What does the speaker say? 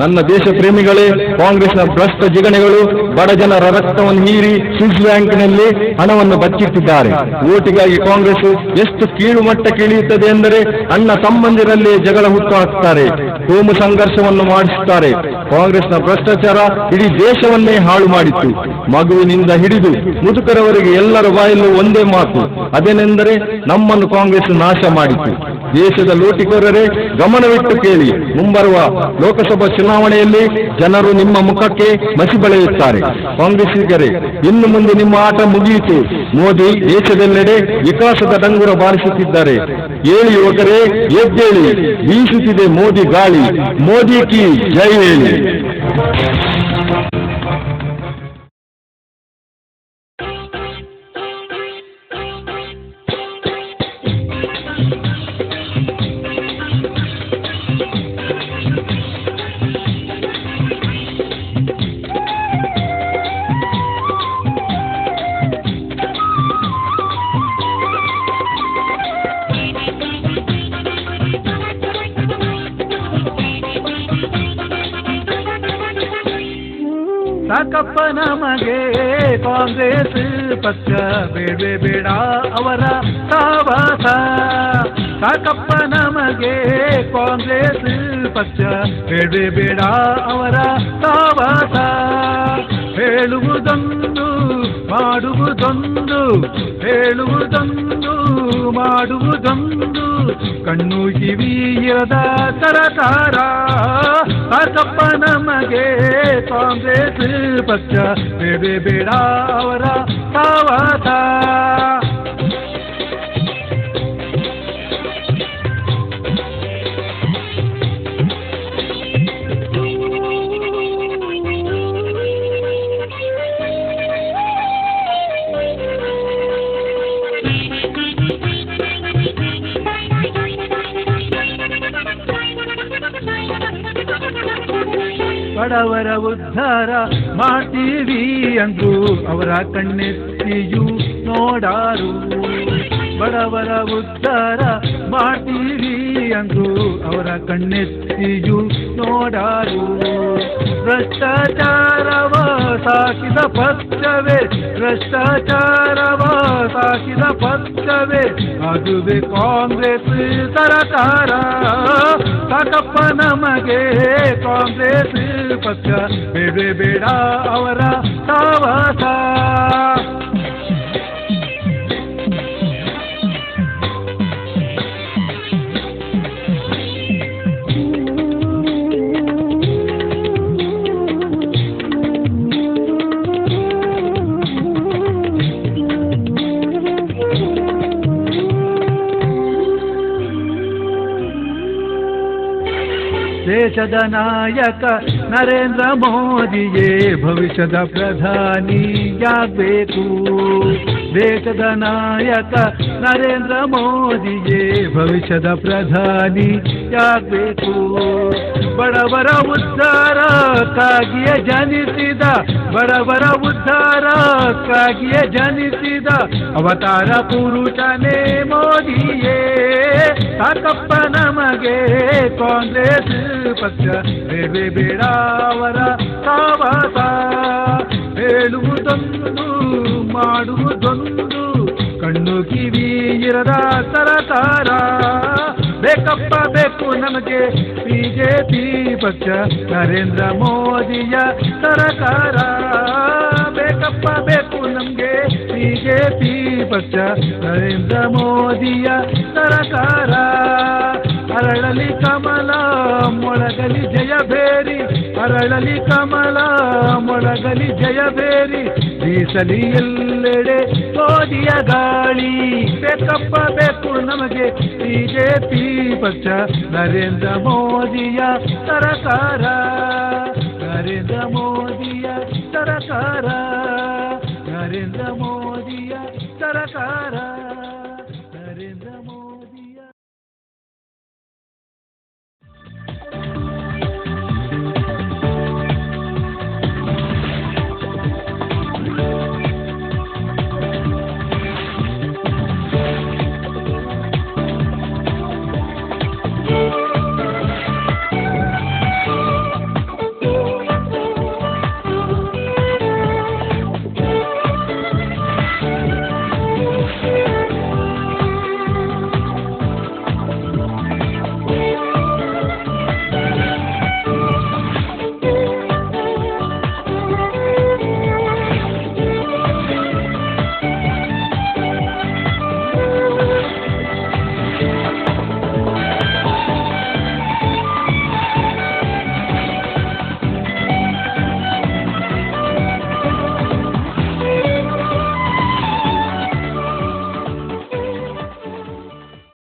ನನ್ನ ದೇಶ ಪ್ರೇಮಿಗಳೇ, ಕಾಂಗ್ರೆಸ್ನ ಭ್ರಷ್ಟ ಜಿಗಣೆಗಳು ಬಡ ಜನರ ರಕ್ತವನ್ನು ಹೀರಿ ಸ್ವಿಸ್ ಬ್ಯಾಂಕ್ನಲ್ಲಿ ಹಣವನ್ನು ಬಚ್ಚಿಟ್ಟಿದ್ದಾರೆ. ಓಟಿಗಾಗಿ ಕಾಂಗ್ರೆಸ್ ಎಷ್ಟು ಕೀಳು ಮಟ್ಟಕ್ಕೆ ಇಳಿಯುತ್ತದೆ ಎಂದರೆ ಅಣ್ಣ ತಮ್ಮಂದಿರಲ್ಲೇ ಜಗಳ ಹುಟ್ಟುಹಾಕ್ತಾರೆ, ಕೋಮು ಸಂಘರ್ಷವನ್ನು ಮಾಡಿಸುತ್ತಾರೆ. ಕಾಂಗ್ರೆಸ್ನ ಭ್ರಷ್ಟಾಚಾರ ಇಡೀ ದೇಶವನ್ನೇ ಹಾಳು ಮಾಡಿತ್ತು. ಮಗುವಿನಿಂದ ಹಿಡಿದು ಮುದುಕರವರೆಗೆ ಎಲ್ಲರ ಬಾಯಲ್ಲೂ ಒಂದೇ ಮಾತು, ಅದೇನೆಂದರೆ ನಮ್ಮನ್ನು ಕಾಂಗ್ರೆಸ್ ನಾಶ ಮಾಡಿತು. ದೇಶದ ಲೂಟಿಕೋರರೇ, ಗಮನವಿಟ್ಟು ಕೇಳಿ. ಮುಂಬರುವ ಲೋಕಸಭಾ ಚುನಾವಣೆಯಲ್ಲಿ ಜನರು ನಿಮ್ಮ ಮುಖಕ್ಕೆ ಮಸಿ ಬಳೆಯುತ್ತಾರೆ. ಕಾಂಗ್ರೆಸ್ಸಿಗರೇ, ಇನ್ನು ಮುಂದೆ ನಿಮ್ಮ ಆಟ ಮುಗಿಯಿತು. ಮೋದಿ ದೇಶದೆಲ್ಲೆಡೆ ವಿಕಾಸದ ಡಂಗುರ ಬಾರಿಸುತ್ತಿದ್ದಾರೆ. ಏಳಿ ಯುವಕರೇ, ಎದ್ದೇಳಿ, ಬೀಸುತ್ತಿದೆ ಮೋದಿ ಗಾಳಿ. ಮೋದಿ ಕಿ ಜೈ ಹೇಳಿ. ಸಾಕಪ್ಪ ನಮಗೆ ಕಾಂಗ್ರೆಸ್ ಪಕ್ಷ, ಬೇಡವೇ ಬೇಡ ಅವರ ಸಹವಾಸ. ಸಾಕಪ್ಪ ನಮಗೆ ಕಾಂಗ್ರೆಸ್ ಪಕ್ಷ, ಬೇಡವೇ ಬೇಡ ಅವರ ಸಹವಾಸ. ಹೇಳುವುದೊಂದು ಮಾಡುವುದೊಂದು, ಹೇಳುವುದೊಂದು ಮಾಡುವುದೊಂದು, ಕಣ್ಣು ಕಿವಿ ಇರದ ಸರಕಾರ. ಸಾಕಪ್ಪ ನಮಗೆ ಕಾಂಗ್ರೆಸ್ ಪಕ್ಷ, ಬೇಡವೇ ಬೇಡ ಅವರ ಸಹವಾಸ. ಬಡವರ ಉದ್ಧಾರ ಮಾಡ್ತೀವಿ ಅಂದು ಅವರ ಕಣ್ಣೆತ್ತಿಯೂ ನೋಡಾರು. ಬಡವರ ಉದ್ಧಾರ ಮಾಡ್ತೀವಿ ಅಂದು ಅವರ ಕಣ್ಣೆತ್ತಿಯೂ ನೋಡಾರು. ಭ್ರಷ್ಟಾಚಾರವ ಸಾಕಿದ ಪಕ್ಷವೇ, ಭ್ರಷ್ಟಾಚಾರವ ಸಾಕಿದ ಪಕ್ಷವೇ, ಅದುವೇ ಕಾಂಗ್ರೆಸ್ ಸರಕಾರ. ಸಾಕಪ್ಪ ನಮಗೆ ಕಾಂಗ್ರೆಸ್ ಪಕ್ಷ, ಬೇಡವೇ ಬೇಡ ಅವರ ಸಹವಾಸ. ದೇಶದ ನಾಯಕ ನರೇಂದ್ರ ಮೋದಿಯೇ ಭವಿಷ್ಯದ ಪ್ರಧಾನಿಯಾಗಬೇಕು. ದೇಶದ ನಾಯಕ ನರೇಂದ್ರ ಮೋದಿಯೇ ಭವಿಷ್ಯದ ಪ್ರಧಾನಿಯಾಗಬೇಕು. ಬಡವರ ಉದ್ಧಾರಕ್ಕಾಗಿಯೇ ಜನಿಸಿದ, ಬಡವರ ಉದ್ಧಾರಕ್ಕಾಗಿಯೇ ಜನಿಸಿದ ಅವತಾರ ಪುರುಷನೇ ಮೋದಿಯೇ. ಸಾಕಪ್ಪ ನಮಗೆ ಕಾಂಗ್ರೆಸ್ ಪಕ್ಷ, ಬೇಡವೇ ಬೇಡ ಅವರ ಸಹವಾಸ. ಹೇಳುವುದೊಂದು ಮಾಡುವುದೊಂದು, ಕಣ್ಣು ಕಿವಿ ಇರದ ಸರಕಾರ. ಬೇಕಪ್ಪ ಬೇಕು ನಮಗೆ ಬಿಜೆಪಿ ಪಕ್ಷ, ನರೇಂದ್ರ ಮೋದಿಯ ಸರಕಾರ. ಬೇಕಪ್ಪ ಬೇಕು ನಮಗೆ ಬಿಜೆಪಿ ಪಕ್ಷ, ನರೇಂದ್ರ ಮೋದಿಯ ಸರಕಾರ. ಅರಳಲಿ ಕಮಲ ಮೊಳಗಲಿ ಜಯಬೇರಿ, ಅರಳಲಿ ಕಮಲ ಮೊಳಗಲಿ ಜಯಬೇರಿ, ಬೀಸಲಿ ಎಲ್ಲೆಡೆ ಮೋದಿಯ ಗಾಳಿ. ಬೇಕಪ್ಪ ಬೇಕು ನಮಗೆ ಬಿಜೆಪಿ ಪಕ್ಷ, ನರೇಂದ್ರ ಮೋದಿಯ ಸರಕಾರ. ನರೇಂದ್ರ ಮೋದಿಯ ಸರಕಾರ, ನರೇಂದ್ರ ಮೋದಿ